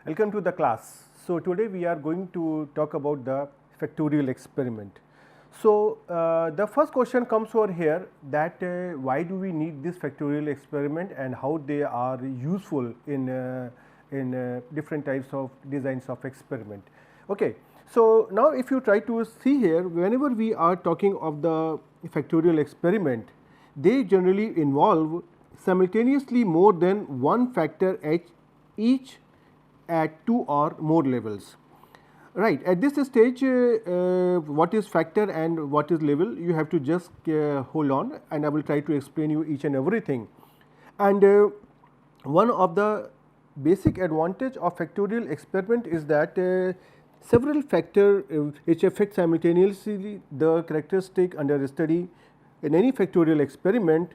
Welcome to the class. So, today we are going to talk about the factorial experiment. So, the first question comes over here that why do we need this factorial experiment and how they are useful in different types of designs of experiment. Okay. So, now if you try to see here, whenever we are talking of the factorial experiment, they generally involve simultaneously more than one factor at each at 2 or more levels. Right. At this stage, what is factor and what is level, you have to just hold on, and I will try to explain you each and everything. And one of the basic advantage of factorial experiment is that several factor which affect simultaneously the characteristic under study in any factorial experiment,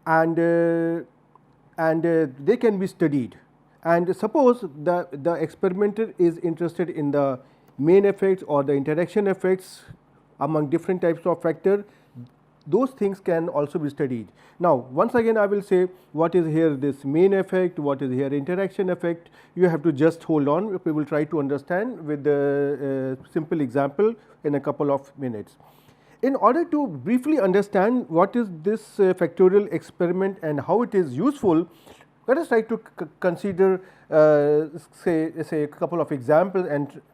and they can be studied. And suppose the experimenter is interested in the main effects or the interaction effects among different types of factor, those things can also be studied. Now, once again I will say what is here this main effect, what is here interaction effect, you have to just hold on, we will try to understand with the simple example in a couple of minutes. In order to briefly understand what is this factorial experiment and how it is useful, let us try to consider say a couple of examples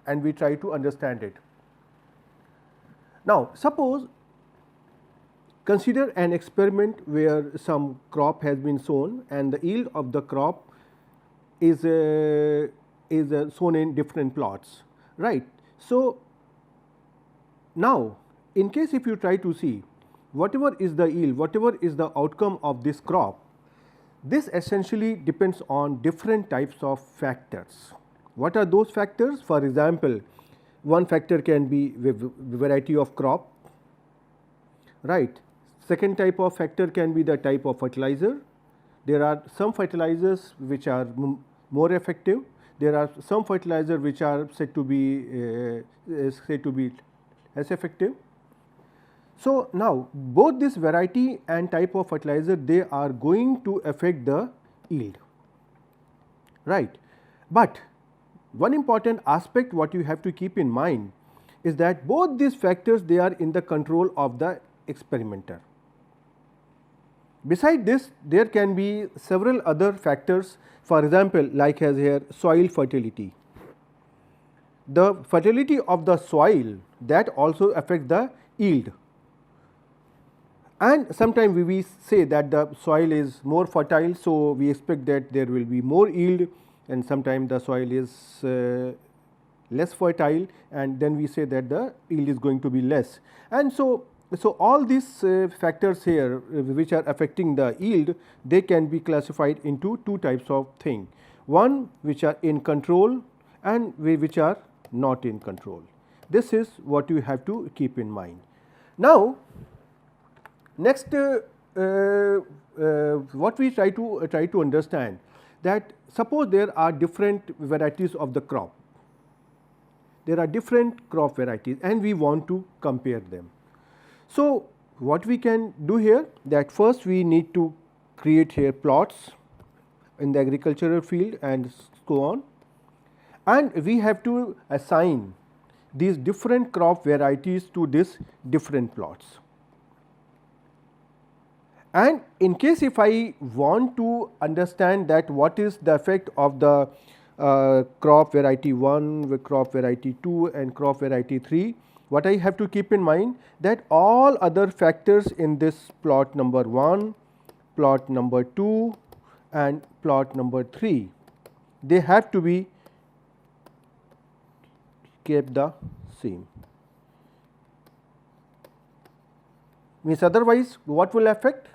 and we try to understand it. Now, suppose consider an experiment where some crop has been sown and the yield of the crop is sown in different plots, right. So, now in case if you try to see whatever is the yield, whatever is the outcome of this crop, this essentially depends on different types of factors. What are those factors? For example, one factor can be variety of crop, right. Second type of factor can be the type of fertilizer. There are some fertilizers which are more effective. There are some fertilizers which are said to be less effective. So, now both this variety and type of fertilizer, they are going to affect the yield, right. But one important aspect what you have to keep in mind is that both these factors, they are in the control of the experimenter. Beside this, there can be several other factors, for example, like as here soil fertility. The fertility of the soil, that also affects the yield. And sometimes we say that the soil is more fertile, so we expect that there will be more yield, and sometimes the soil is less fertile, and then we say that the yield is going to be less. And so all these factors here which are affecting the yield, they can be classified into two types of thing. One which are in control and which are not in control. This is what you have to keep in mind. Now, next what we try to understand that suppose there are different varieties of the crop. There are different crop varieties and we want to compare them. So, what we can do here, that first we need to create here plots in the agricultural field and so on, and we have to assign these different crop varieties to these different plots. And in case if I want to understand that what is the effect of the crop variety 1, crop variety 2 and crop variety 3, what I have to keep in mind that all other factors in this plot number 1, plot number 2 and plot number 3, they have to be kept the same. Means otherwise what will affect?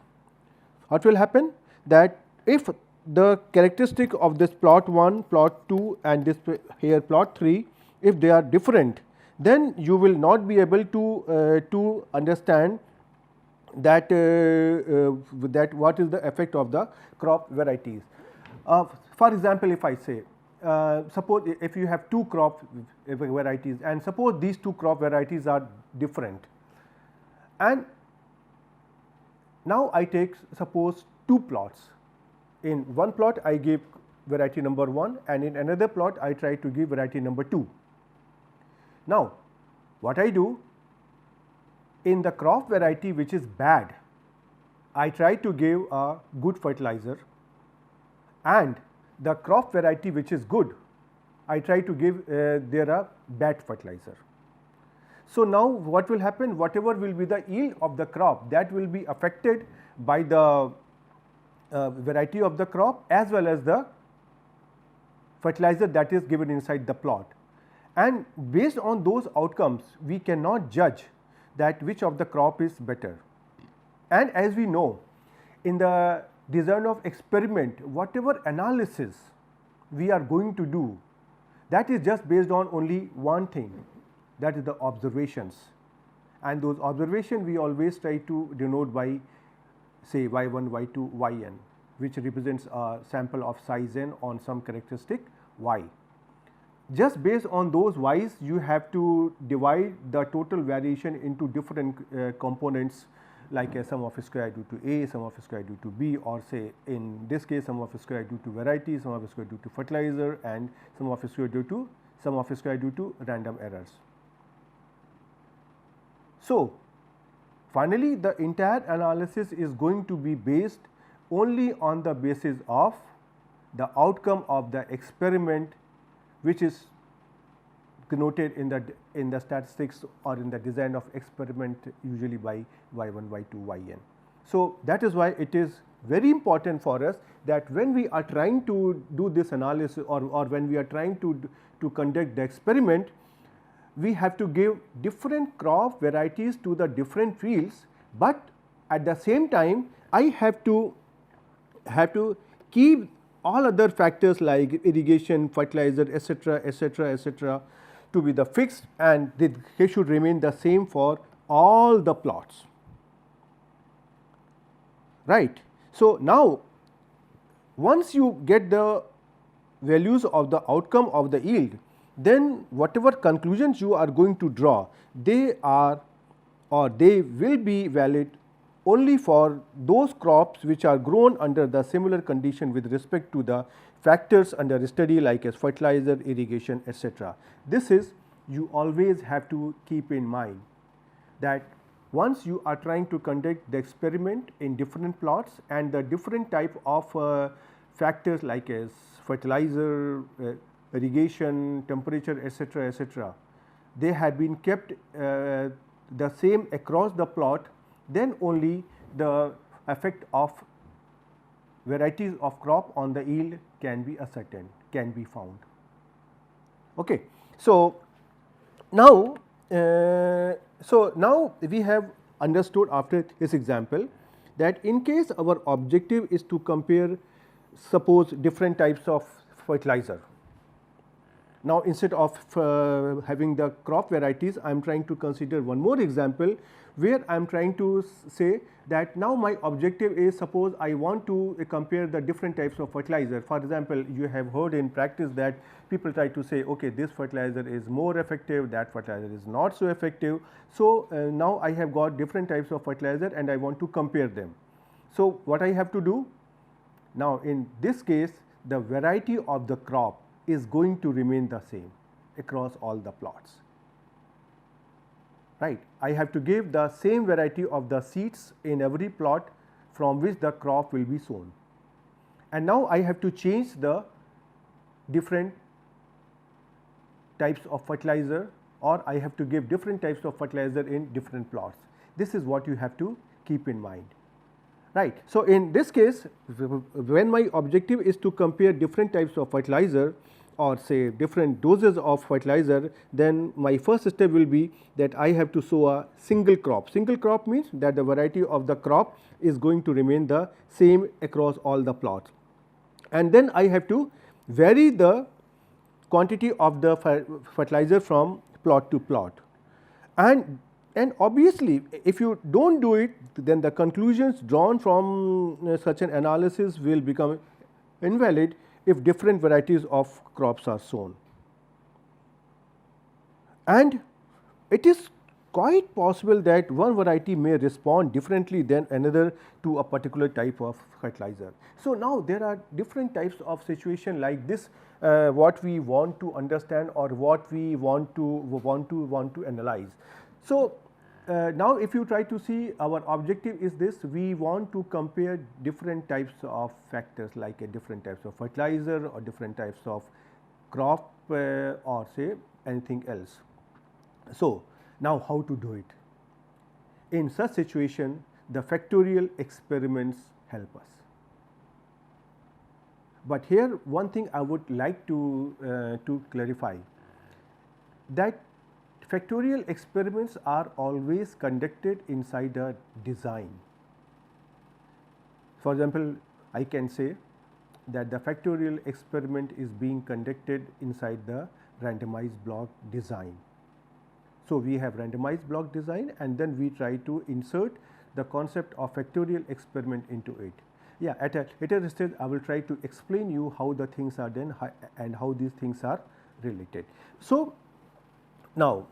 What will happen? That if the characteristic of this plot 1, plot 2 and this here plot 3, if they are different, then you will not be able to understand that that what is the effect of the crop varieties. For example, if I say suppose if you have two crop varieties and suppose these two crop varieties are different, and now I take suppose two plots. In one plot I give variety number 1, and in another plot I try to give variety number 2. Now, what I do in the crop variety which is bad, I try to give a good fertilizer, and the crop variety which is good, I try to give there a bad fertilizer. So, now what will happen, whatever will be the yield of the crop, that will be affected by the variety of the crop as well as the fertilizer that is given inside the plot. And based on those outcomes, we cannot judge that which of the crop is better. And as we know, in the design of experiment, whatever analysis we are going to do, that is just based on only one thing, that is the observations. And those observations we always try to denote by say y1, y2, yn, which represents a sample of size n on some characteristic y. Just based on those y's, you have to divide the total variation into different components, like a sum of square due to A, sum of square due to B, or say in this case sum of square due to variety, sum of square due to fertilizer, and sum of square due to random errors. So, finally, the entire analysis is going to be based only on the basis of the outcome of the experiment, which is denoted in the statistics or in the design of experiment usually by y1, y2, yn. So, that is why it is very important for us that when we are trying to do this analysis or when we are trying to conduct the experiment, we have to give different crop varieties to the different fields, but at the same time I have to keep all other factors like irrigation, fertilizer, etc., to be the fixed, and they should remain the same for all the plots, right. So, now once you get the values of the outcome of the yield, then whatever conclusions you are going to draw, they are or they will be valid only for those crops which are grown under the similar condition with respect to the factors under study, like as fertilizer, irrigation, etc. This is, you always have to keep in mind that once you are trying to conduct the experiment in different plots, and the different type of factors like as fertilizer, irrigation, temperature, etc., they have been kept the same across the plot, then only the effect of varieties of crop on the yield can be ascertained, can be found. Okay. So, now we have understood after this example that in case our objective is to compare, suppose, different types of fertilizer. Now, instead of having the crop varieties, I am trying to consider one more example where I am trying to say that now my objective is, suppose I want to compare the different types of fertilizer. For example, you have heard in practice that people try to say, okay, this fertilizer is more effective, that fertilizer is not so effective. So, now I have got different types of fertilizer and I want to compare them. So, what I have to do? Now, in this case, the variety of the crop is going to remain the same across all the plots, right. I have to give the same variety of the seeds in every plot from which the crop will be sown, and now I have to change the different types of fertilizer, or I have to give different types of fertilizer in different plots. This is what you have to keep in mind, right. So, in this case, when my objective is to compare different types of fertilizer or say different doses of fertilizer, then my first step will be that I have to sow a single crop. Single crop means that the variety of the crop is going to remain the same across all the plots, and then I have to vary the quantity of the fertilizer from plot to plot. And obviously, if you do not do it, then the conclusions drawn from such an analysis will become invalid if different varieties of crops are sown. And it is quite possible that one variety may respond differently than another to a particular type of fertilizer. So, now there are different types of situation like this what we want to understand or what we want to analyze. So, now if you try to see, our objective is this: we want to compare different types of factors like different types of fertilizer or different types of crop or say anything else. So, now how to do it? In such situation, the factorial experiments help us. But here one thing I would like to clarify, that factorial experiments are always conducted inside a design. For example, I can say that the factorial experiment is being conducted inside the randomized block design. So, we have randomized block design and then we try to insert the concept of factorial experiment into it. Yeah, at a later stage I will try to explain you how the things are done and how these things are related. So, now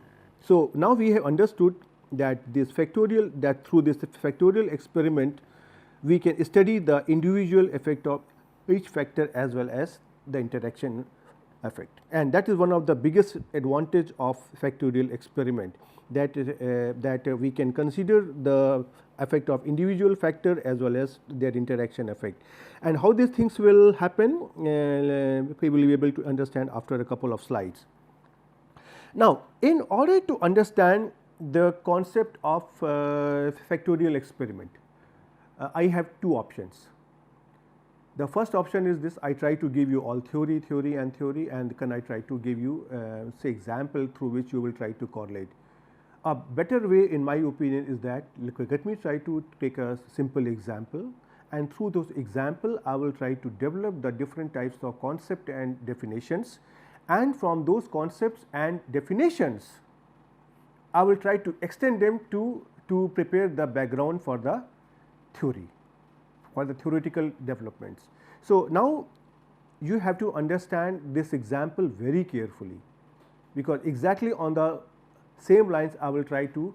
we have understood that this factorial, that through this factorial experiment we can study the individual effect of each factor as well as the interaction effect, and that is one of the biggest advantage of factorial experiment, that we can consider the effect of individual factor as well as their interaction effect, and how these things will happen we will be able to understand after a couple of slides. Now, in order to understand the concept of factorial experiment, I have two options. The first option is this: I try to give you all theory, and then I try to give you say example through which you will try to correlate. A better way in my opinion is that let me try to take a simple example, and through those example I will try to develop the different types of concept and definitions, and from those concepts and definitions I will try to extend them to prepare the background for the theory, for the theoretical developments. So, now you have to understand this example very carefully, because exactly on the same lines I will try to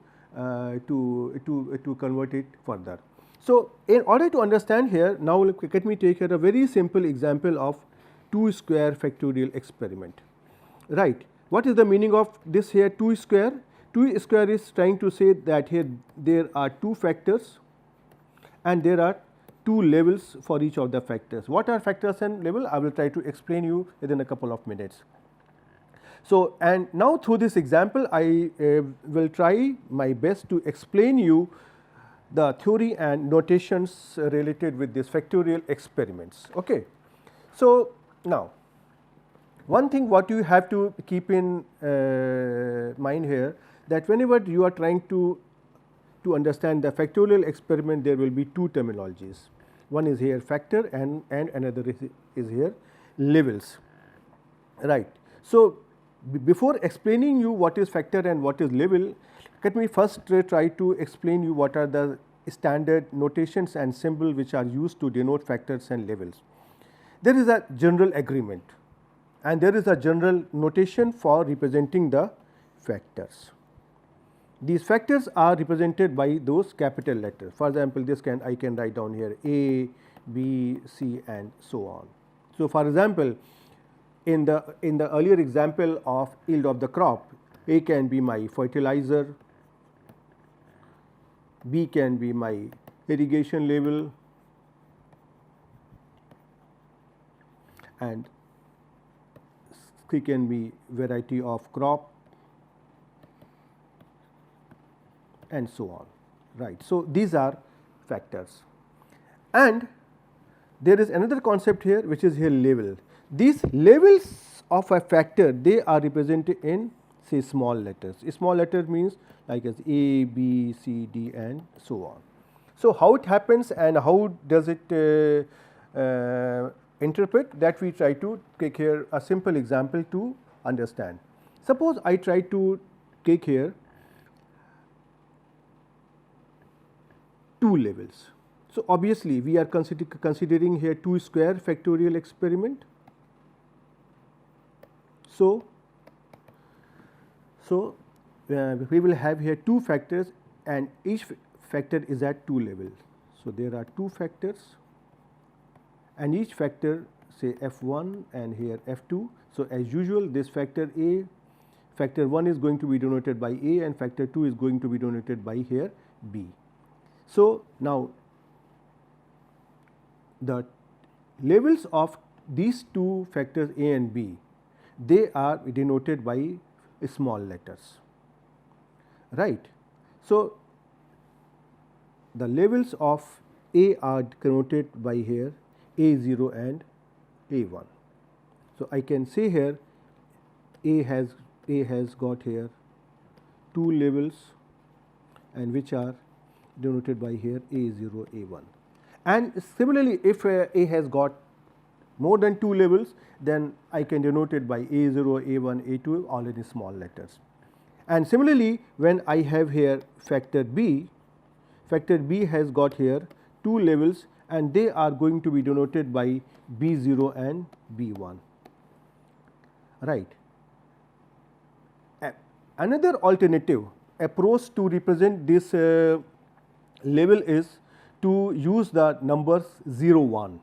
convert it further. So, in order to understand here, now let me take here a very simple example of 2 square factorial experiment. Right. What is the meaning of this here 2 square? 2 square is trying to say that here there are 2 factors and there are 2 levels for each of the factors. What are factors and level? I will try to explain you within a couple of minutes. So, and now through this example I will try my best to explain you the theory and notations related with this factorial experiments. Okay. So, now one thing what you have to keep in mind here, that whenever you are trying to understand the factorial experiment, there will be 2 terminologies. One is here factor and another is here levels, right. So, before explaining you what is factor and what is level, let me first try to explain you what are the standard notations and symbol which are used to denote factors and levels. There is a general agreement and there is a general notation for representing the factors. These factors are represented by those capital letters. For example, this I can write down here A, B, C and so on. So, for example, in the earlier example of yield of the crop, A can be my fertilizer, B can be my irrigation level, and C can be variety of crop and so on, right. So, these are factors, and there is another concept here which is here level. These levels of a factor, they are represented in say small letters. Small letter means like as A, B, C, D and so on. So, how it happens and how does it interpret, that we try to take here a simple example to understand. Suppose I try to take here 2 levels. So, obviously, we are considering here 2 square factorial experiment. So, we will have here 2 factors and each factor is at 2 levels. So, there are 2 factors and each factor say f1 and here f2. So, as usual this factor A, factor 1 is going to be denoted by A and factor 2 is going to be denoted by here B. So, now the levels of these 2 factors A and B, they are denoted by small letters, right. So, the levels of A are denoted by here A0 and A1. So, I can say here A has got here 2 levels and which are denoted by here A0, A1. And similarly, if A has got more than 2 levels, then I can denote it by A0, A1, A2 all in small letters. And similarly, when I have here factor B has got here 2 levels and they are going to be denoted by B0 and B1, right. Another alternative approach to represent this level is to use the numbers 0, 1.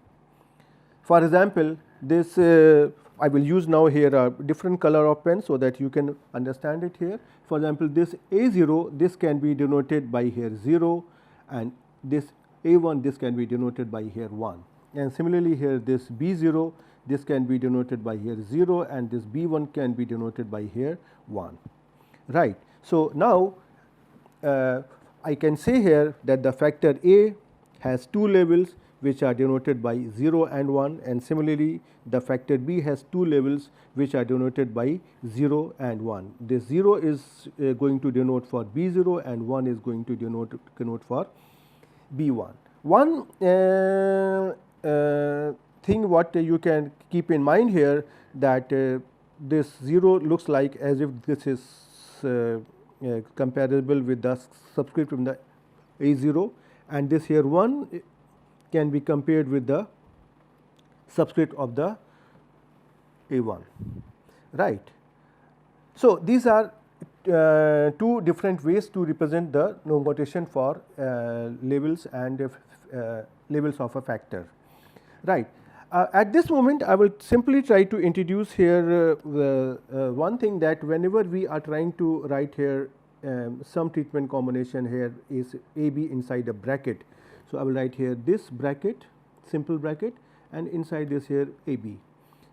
For example, this I will use now here a different color of pen so that you can understand it here. For example, this A0, this can be denoted by here 0 and this A1, this can be denoted by here 1. And similarly, here this B0, this can be denoted by here 0 and this B1 can be denoted by here 1, right. So, now I can say here that the factor A has 2 levels which are denoted by 0 and 1 and similarly the factor B has 2 levels which are denoted by 0 and 1. This 0 is going to denote for B0 and 1 is going to denote for B1. One thing what you can keep in mind here that this 0 looks like as if this is comparable with the subscript in the A0 and this here 1 can be compared with the subscript of the A1, right. So, these are 2 different ways to represent the notation for levels and levels of a factor, right. At this moment, I will simply try to introduce here one thing that whenever we are trying to write here some treatment combination here is AB inside a bracket. So, I will write here this bracket, simple bracket and inside this here AB.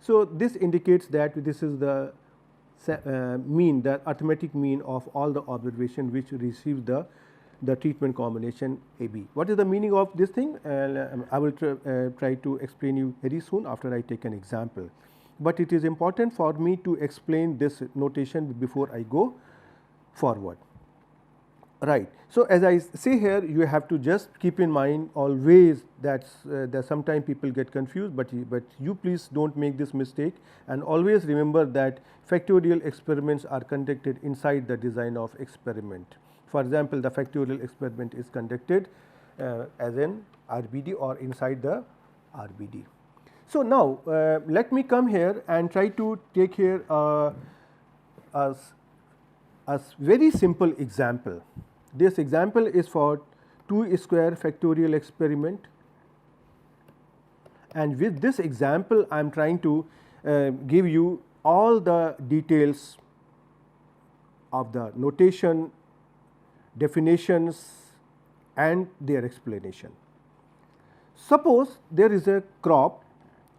So, this indicates that this is the mean, the arithmetic mean of all the observation which receives the treatment combination AB. What is the meaning of this thing? I will try to explain you very soon after I take an example. But it is important for me to explain this notation before I go forward, right. So, as I say here, you have to just keep in mind always that sometimes people get confused, but you please do not make this mistake and always remember that factorial experiments are conducted inside the design of experiment. For example, the factorial experiment is conducted as an RBD or inside the RBD. So, now let me come here and try to take here a very simple example. This example is for 2 square factorial experiment and with this example I am trying to give you all the details of the notation, definitions and their explanation. Suppose there is a crop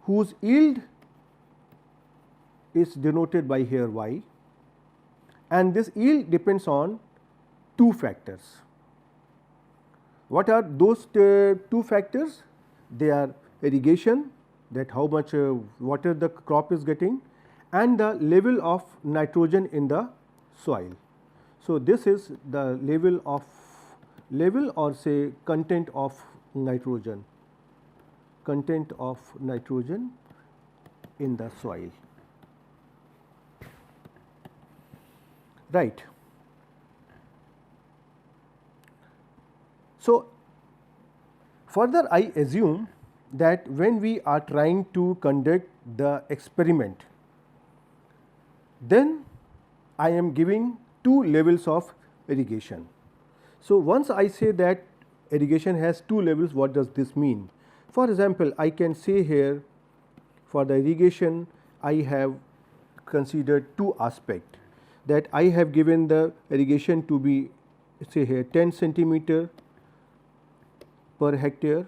whose yield is denoted by here y and this yield depends on 2 factors. What are those 2 factors? They are irrigation, that how much water the crop is getting and the level of nitrogen in the soil. So, this is the level or say content of nitrogen in the soil, right. So, further I assume that when we are trying to conduct the experiment, then I am giving two levels of irrigation. So, once I say that irrigation has two levels, what does this mean? For example, I can say here for the irrigation I have considered two aspects, that I have given the irrigation to be say here 10 centimeter per hectare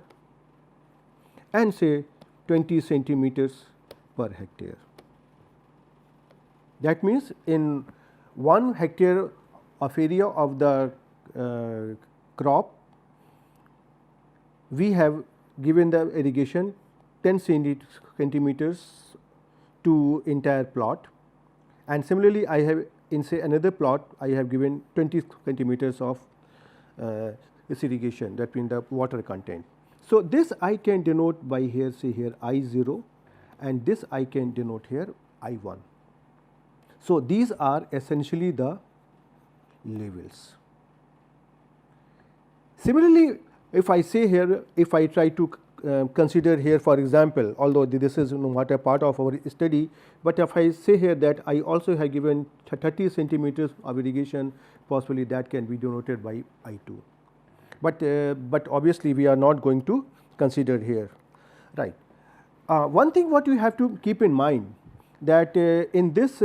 and say 20 centimeters per hectare. That means, in 1 hectare of area of the crop, we have given the irrigation 10 centimeters to entire plot, and similarly I have in say another plot I have given 20 centimeters of this irrigation, that means the water content. So, this I can denote by here say here I0 and this I can denote here I1. So, these are essentially the levels. Similarly, if I say here, if I try to consider here for example, although this is not a part of our study, but if I say here that I also have given 30 centimeters of irrigation, possibly that can be denoted by I2. But obviously, we are not going to consider here, right. One thing what you have to keep in mind, that in this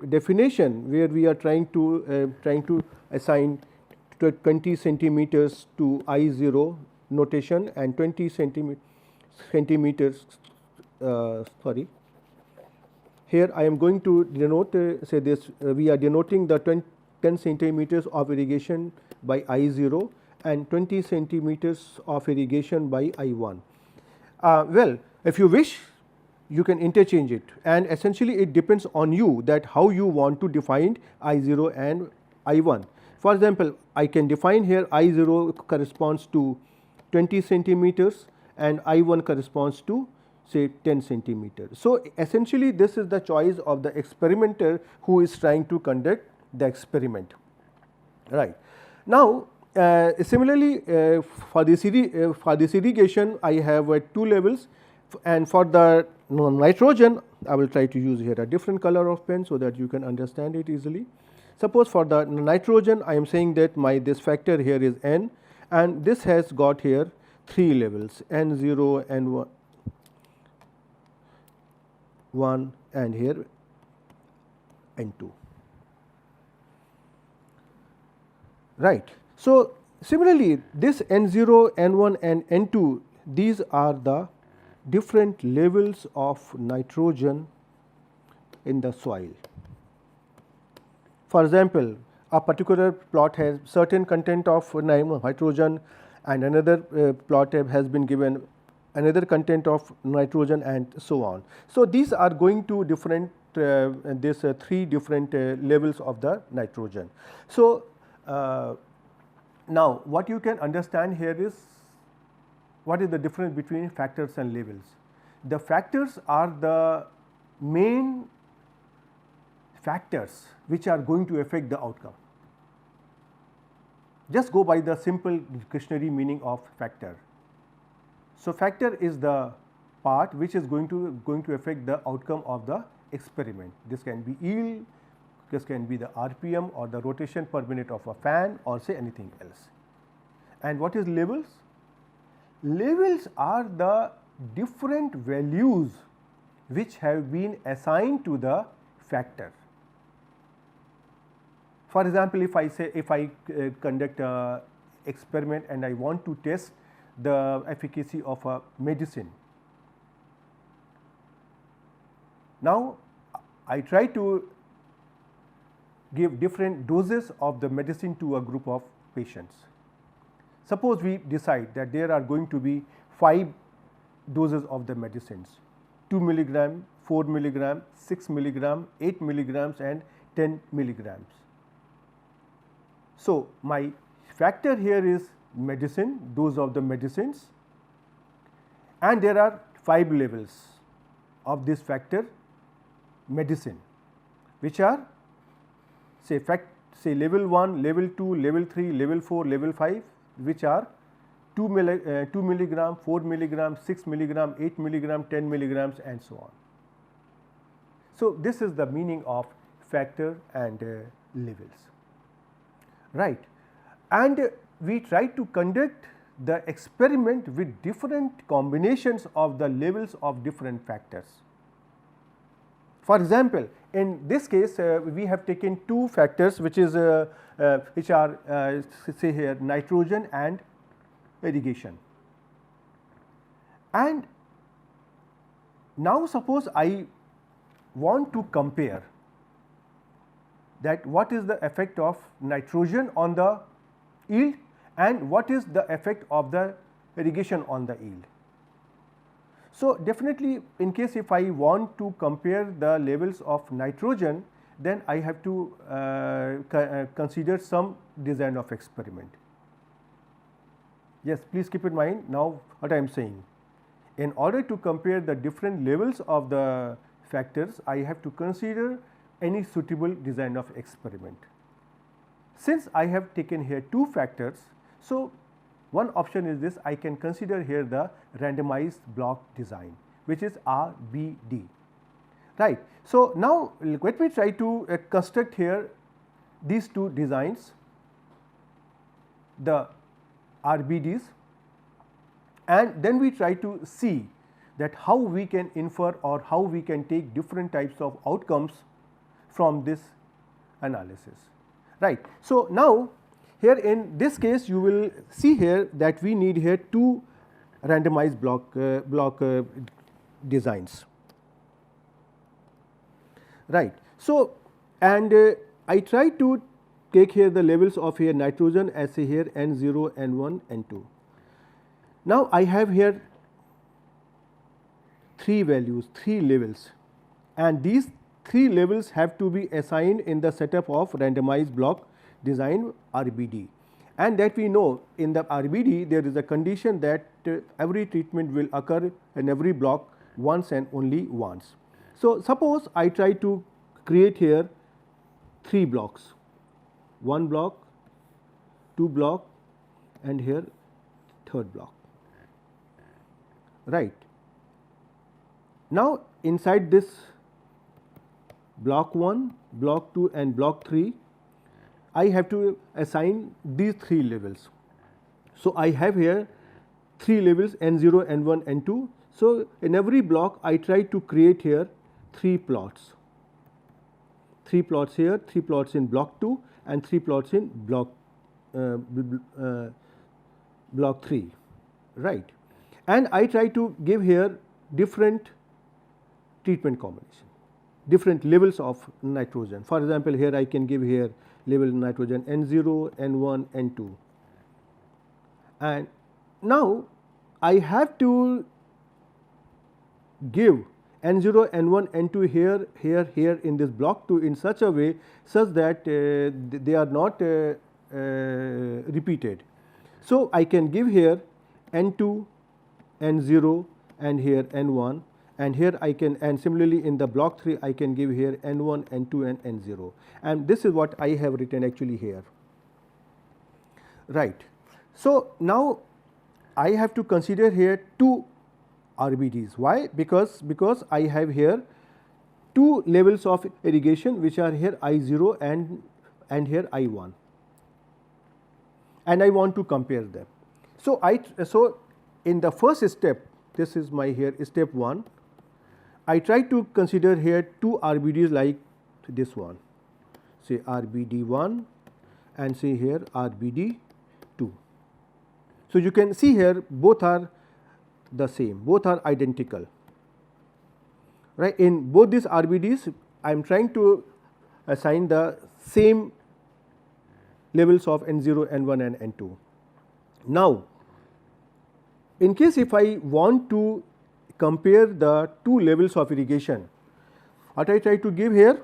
definition where we are trying to assign 20 centimeters to I0 notation and 20 centimeters sorry, here I am going to denote say this we are denoting the 10 centimeters of irrigation by I0 and 20 centimeters of irrigation by I1. Well, if you wish, you can interchange it, and essentially it depends on you that how you want to define I0 and I1. For example, I can define here I0 corresponds to 20 centimeters and I1 corresponds to say 10 centimeters. So, essentially this is the choice of the experimenter who is trying to conduct the experiment, right. Now, similarly for this irrigation I have two levels, and for the nitrogen I will try to use here a different color of pen so that you can understand it easily. Suppose for the nitrogen I am saying that this factor here is N, and this has got here 3 levels N0, N1 and here N2, right. So, similarly this N0, N1 and N2, these are the different levels of nitrogen in the soil. For example, a particular plot has certain content of nitrogen and another plot has been given another content of nitrogen and so on. So, these are going to different this 3 different levels of the nitrogen. So, now what you can understand here is what is the difference between factors and levels. The factors are the main factors which are going to affect the outcome. Just go by the simple dictionary meaning of factor. So, factor is the part which is going to affect the outcome of the experiment. This can be yield, this can be the RPM or the rotation per minute of a fan or say anything else. And what is levels? Levels are the different values which have been assigned to the factor. For example, if I conduct a experiment and I want to test the efficacy of a medicine. Now, I try to give different doses of the medicine to a group of patients. Suppose we decide that there are going to be 5 doses of the medicines, 2 milligram, 4 milligram, 6 milligram, 8 milligrams and 10 milligrams. So, my factor here is medicine, dose of the medicines, and there are 5 levels of this factor medicine, which are say level 1, level 2, level 3, level 4, level 5, which are 2 milligram, 4 milligram, 6 milligram, 8 milligram, 10 milligrams and so on. So, this is the meaning of factor and levels. right. And we try to conduct the experiment with different combinations of the levels of different factors. For example, in this case we have taken two factors which is which are say here nitrogen and irrigation. And now suppose I want to compare that what is the effect of nitrogen on the yield and what is the effect of the irrigation on the yield. So, definitely in case if I want to compare the levels of nitrogen, then I have to consider some design of experiment. Yes, please keep in mind now what I am saying. In order to compare the different levels of the factors, I have to consider any suitable design of experiment. Since I have taken here two factors, so one option is this, I can consider here the randomized block design which is RBD, right. So, now let me try to construct here these two designs, the RBDs, and then we try to see that how we can infer or how we can take different types of outcomes from this analysis, right. So, now here in this case you will see here that we need here two randomized block designs, right. So, and I try to take here the levels of here nitrogen as say here N0, N1, N2. Now, I have here three values, three levels, and these three levels have to be assigned in the setup of randomized block design RBD, and that we know in the RBD there is a condition that every treatment will occur in every block once and only once. So, suppose I try to create here three blocks, one block, two block, and here third block, right. Now, inside this block 1, block 2 and block 3, I have to assign these three levels. So, I have here three levels N0, N1, N2. So, in every block I try to create here three plots here, three plots in block 2 and three plots in block 3, right. And I try to give here different treatment combination, different levels of nitrogen. For example, here I can give here level nitrogen N0, N1, N2, and now I have to give N0, N1, N2 here in this block 2 in such a way such that they are not repeated. So, I can give here N2, N0 and here N1, and here I can, and similarly in the block 3 I can give here N1, N2 and N0, and this is what I have written actually here, right. So, now I have to consider here two RBDs. Why? Because I have here two levels of irrigation which are here I0 and here I1, and I want to compare them. So, so in the first step, this is my here step 1, I try to consider here two RBDs like this one, say RBD1 and say here RBD2. So, you can see here both are the same, both are identical, right. In both these RBDs I am trying to assign the same levels of N0, N1 and N2. Now, in case if I want to compare the two levels of irrigation, what I try to give here,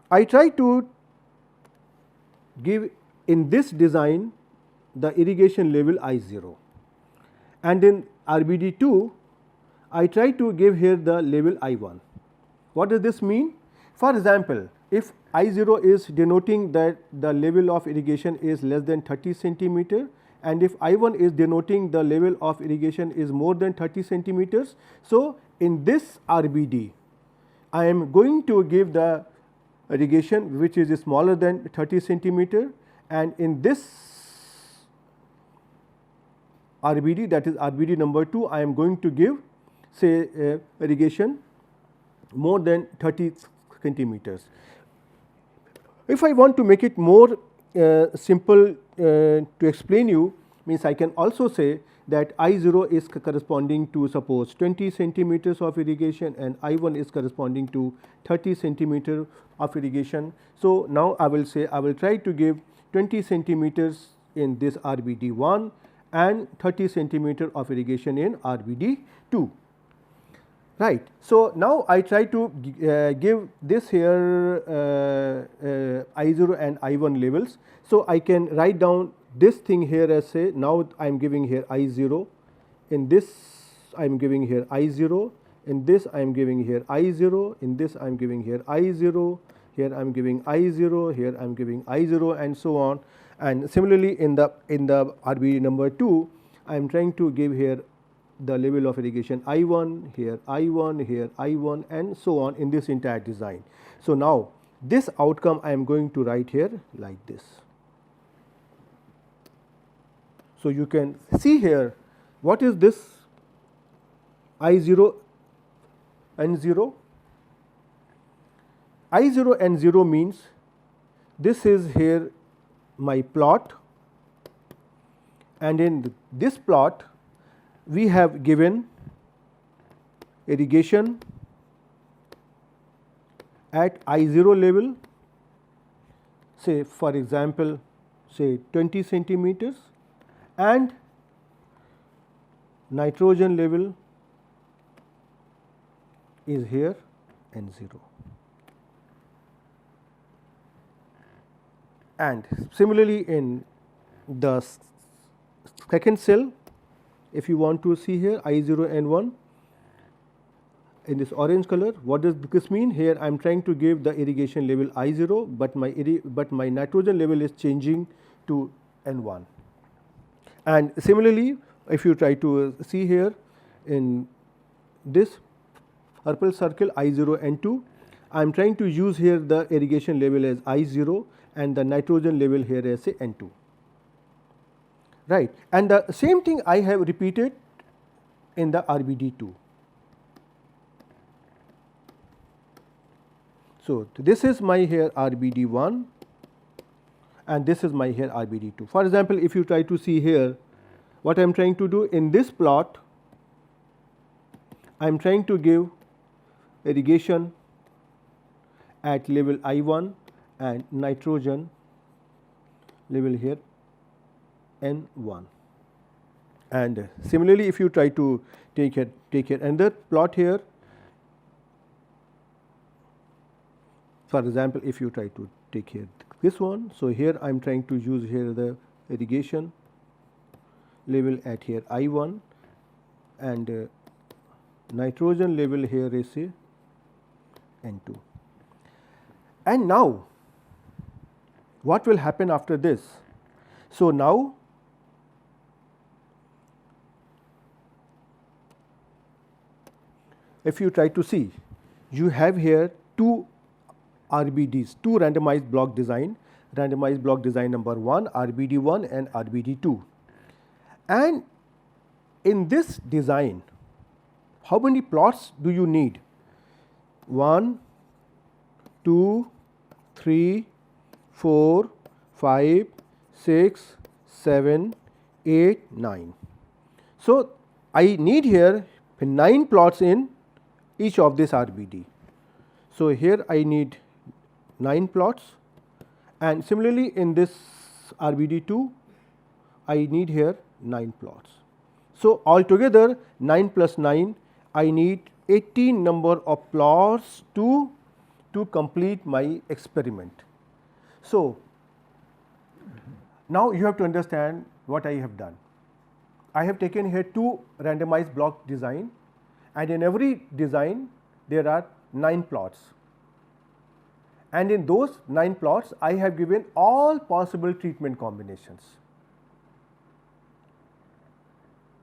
I try to give in this design the irrigation level I0, and in RBD2 I try to give here the level I1. What does this mean? For example, if I0 is denoting that the level of irrigation is less than 30 centimeter, and if I1 is denoting the level of irrigation is more than 30 centimeters. So, in this RBD I am going to give the irrigation which is smaller than 30 centimeter, and in this RBD, that is RBD number 2, I am going to give say irrigation more than 30 centimeters. If I want to make it more simple to explain you, means I can also say that I0 is corresponding to suppose 20 centimeters of irrigation and I1 is corresponding to 30 centimeter of irrigation. So, now I will say I will try to give 20 centimeters in this RBD 1 and 30 centimeter of irrigation in RBD 2. Right. So, now I try to give this here I0 and I1 levels. So, I can write down this thing here as say now I am giving here I0, in this I am giving here I0, in this I am giving here I0, in this I am giving here I0, here I am giving I0, here I am giving I0 and so on. And similarly, in the RBD number 2, I am trying to give here the level of irrigation I1, here I1, here I1 and so on in this entire design. So, now this outcome I am going to write here like this. So, you can see here what is this I0 and 0. I0 and 0 means this is here my plot, and in this plot we have given irrigation at I0 level, say for example say 20 centimeters, and nitrogen level is here and 0. And similarly, in the second cell, if you want to see here I0 and 1 in this orange color, what does this mean? Here I am trying to give the irrigation level I0, but my nitrogen level is changing to N1. And similarly, if you try to see here in this purple circle I0 and 2, I am trying to use here the irrigation level as I0 and the nitrogen level here as say N2, right. And the same thing I have repeated in the RBD 2. So, this is my here RBD 1 and this is my here RBD 2. For example, if you try to see here what I am trying to do in this plot, I am trying to give irrigation at level I1 and nitrogen level here N1. And similarly, if you try to take here another plot here, for example, if you try to take here this one. So, here I am trying to use here the irrigation level at here I1 and nitrogen level here is say N2. And now, what will happen after this? So, now if you try to see, you have here two RBDs, two randomized block design number 1 RBD 1 and RBD 2. And in this design, how many plots do you need? 1, 2, 3, 4, 5, 6, 7, 8, 9. So, I need here 9 plots in each of this RBD. So, here I need 9 plots, and similarly in this RBD 2 I need here 9 plots. So, altogether 9 plus 9 I need 18 number of plots to complete my experiment. So, now you have to understand what I have done. I have taken here two randomized block design, and in every design there are 9 plots, and in those 9 plots I have given all possible treatment combinations.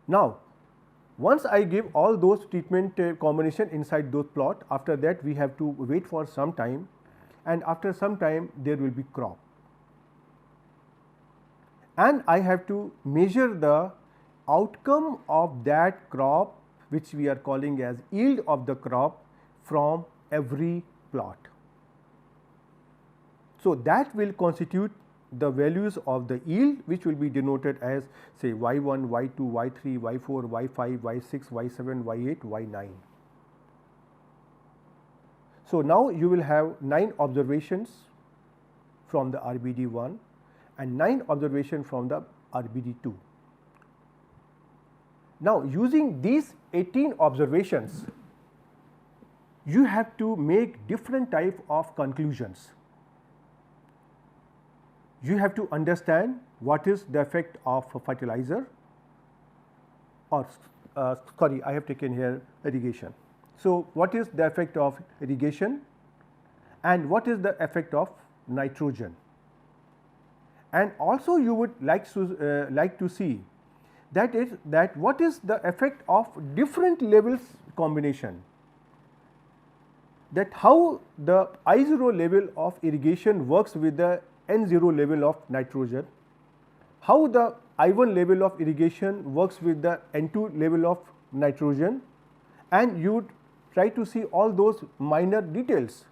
Now, once I give all those treatment combination inside those plot, after that we have to wait for some time, and after some time there will be crop. and I have to measure the outcome of that crop, which we are calling as yield of the crop, from every plot. So, that will constitute the values of the yield, which will be denoted as say y 1, y 2, y 3, y 4, y 5, y 6, y 7, y 8, y 9. So, now you will have 9 observations from the RBD 1 and 9 observations from the RBD 2. Now, using these 18 observations, you have to make different type of conclusions. You have to understand what is the effect of fertilizer, or sorry, I have taken here irrigation. So, what is the effect of irrigation and what is the effect of nitrogen? And also you would like to see that what is the effect of different levels combination, that how the I0 level of irrigation works with the N0 level of nitrogen, how the I1 level of irrigation works with the N2 level of nitrogen, and you would try to see all those minor details.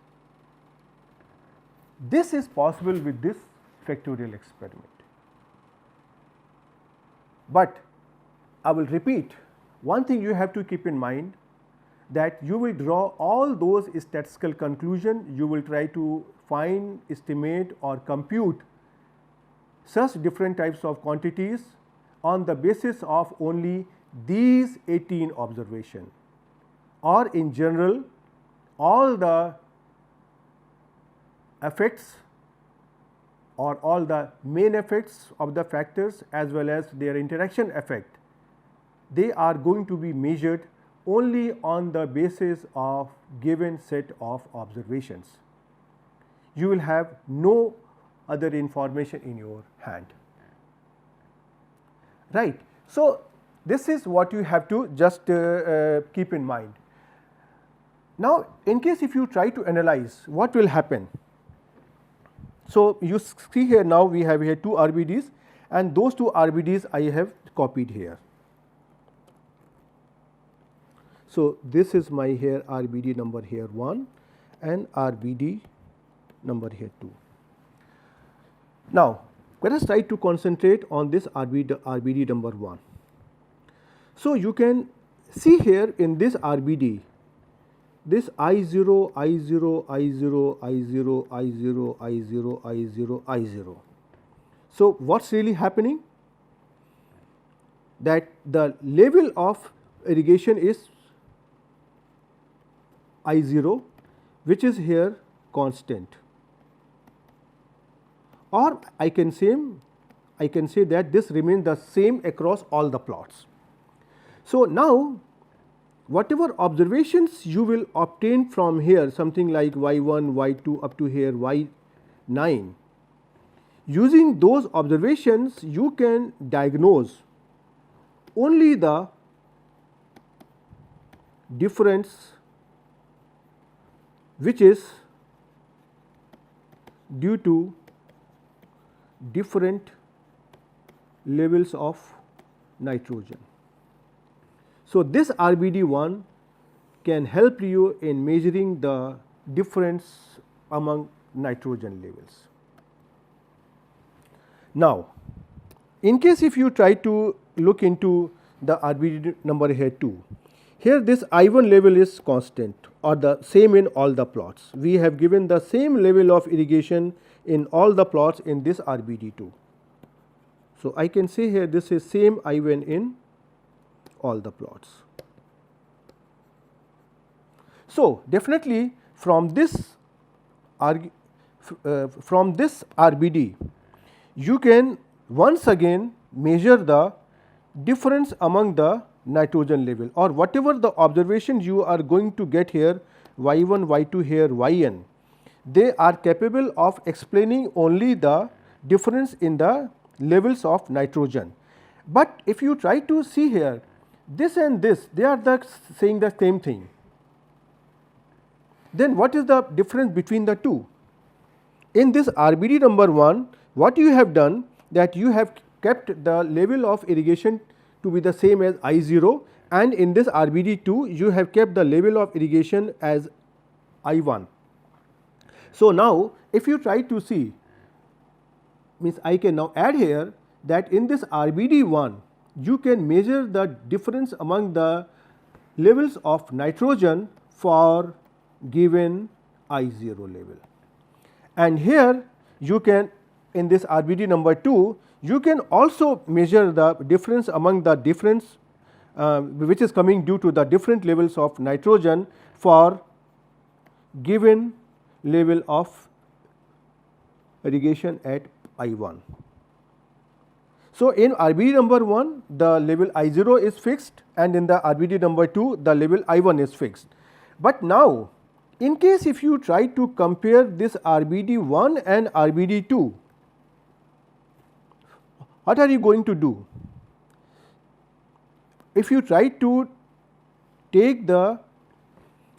This is possible with this factorial experiment. But I will repeat, one thing you have to keep in mind, that you will draw all those statistical conclusions, you will try to find, estimate or compute such different types of quantities on the basis of only these 18 observations, or in general all the effects or all the main effects of the factors as well as their interaction effect, they are going to be measured only on the basis of given set of observations. You will have no other information in your hand, right. So, this is what you have to just keep in mind. Now, in case if you try to analyze what will happen. So, you see here now we have here 2 RBDs, and those 2 RBDs I have copied here. So, this is my here RBD number here 1 and RBD number here 2. Now, let us try to concentrate on this RBD number 1. So, you can see here in this RBD, this I0, I0, I0, I0, I0, I0, I0, I0. So, what is really happening? That the level of irrigation is I0, which is here constant, or I can say that this remains the same across all the plots. So, now whatever observations you will obtain from here, something like y1, y2 up to here y9, using those observations you can diagnose only the difference which is due to different levels of nitrogen. So, this RBD1 can help you in measuring the difference among nitrogen levels. Now, in case if you try to look into the RBD number here 2, here this I1 level is constant or the same in all the plots. We have given the same level of irrigation in all the plots in this RBD2. So, I can say here this is same I1 in all the plots. So, definitely from this RBD you can once again measure the difference among the nitrogen level, or whatever the observations you are going to get here y1, y2 here yn, they are capable of explaining only the difference in the levels of nitrogen. But if you try to see here this and this, they are saying the same thing, then what is the difference between the two? In this RBD number 1, what you have done, that you have kept the level of irrigation to be the same as I0, and in this RBD2 you have kept the level of irrigation as I1. So, now if you try to see, means I can now add here that in this RBD1 you can measure the difference among the levels of nitrogen for given I0 level. And here you can, in this RBD number 2, you can also measure the difference among the difference which is coming due to the different levels of nitrogen for given level of irrigation at I1. So, in RBD number 1 the level I0 is fixed, and in the RBD number 2 the level I1 is fixed. But now, in case if you try to compare this RBD1 and RBD2, what are you going to do? If you try to take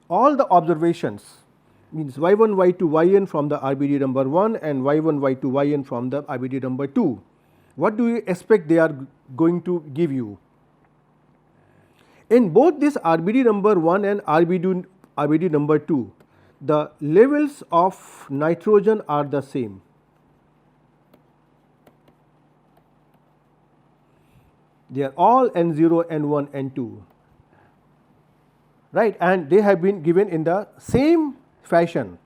all the observations, means y1, y2, yn from the RBD number 1 and y1, y2, yn from the RBD number 2, what do you expect they are going to give you? In both this RBD number 1 and RBD number 2, the levels of nitrogen are the same. They are all N0, N1, N2, right, and they have been given in the same fashion,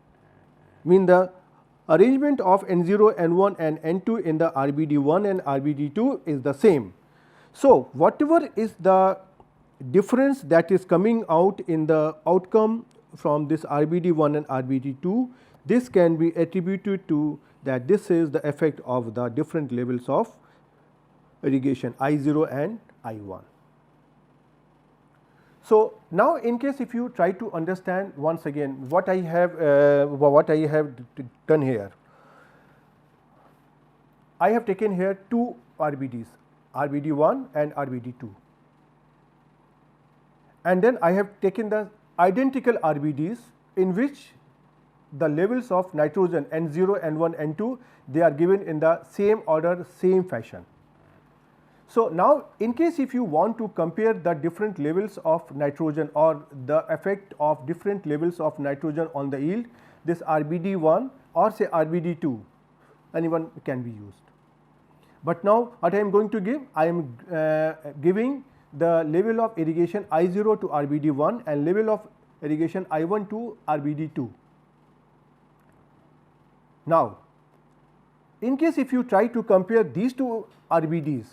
mean the arrangement of N0, N1 and N2 in the RBD1 and RBD2 is the same. So, whatever is the difference that is coming out in the outcome from this RBD1 and RBD2, this can be attributed to that this is the effect of the different levels of irrigation I0 and I1. So, now in case if you try to understand once again what I have done here, I have taken here two RBDs, RBD1 and RBD2, and then I have taken the identical RBDs in which the levels of nitrogen N0, N1, N2 they are given in the same order, same fashion. So, now in case if you want to compare the different levels of nitrogen or the effect of different levels of nitrogen on the yield, this RBD1 or say RBD2 anyone can be used. But now what I am going to give, I am giving the level of irrigation I0 to RBD1 and level of irrigation I1 to RBD2. Now, in case if you try to compare these two RBDs,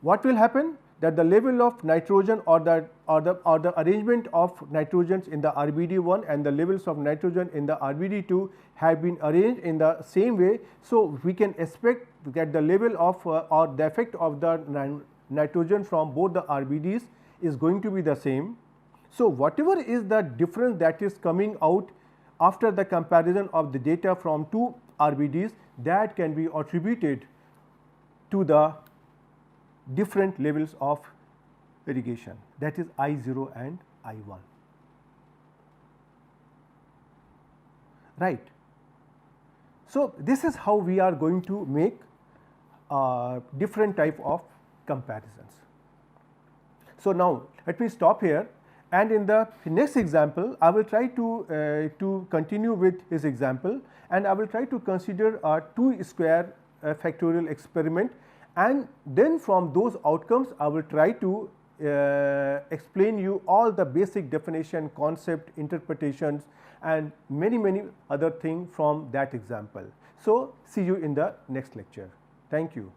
what will happen? That the level of nitrogen or the arrangement of nitrogens in the RBD1 and the levels of nitrogen in the RBD2 have been arranged in the same way. So, we can expect that the level of or the effect of the nitrogen from both the RBDs is going to be the same. So, whatever is the difference that is coming out after the comparison of the data from two RBDs, that can be attributed to the different levels of irrigation, that is I0 and I1, right. So, this is how we are going to make different type of comparisons. So, now let me stop here, and in the next example I will try to continue with his example, and I will try to consider a 2 square factorial experiment, and then from those outcomes I will try to explain you all the basic definition, concept, interpretations and many other things from that example. So, see you in the next lecture. Thank you.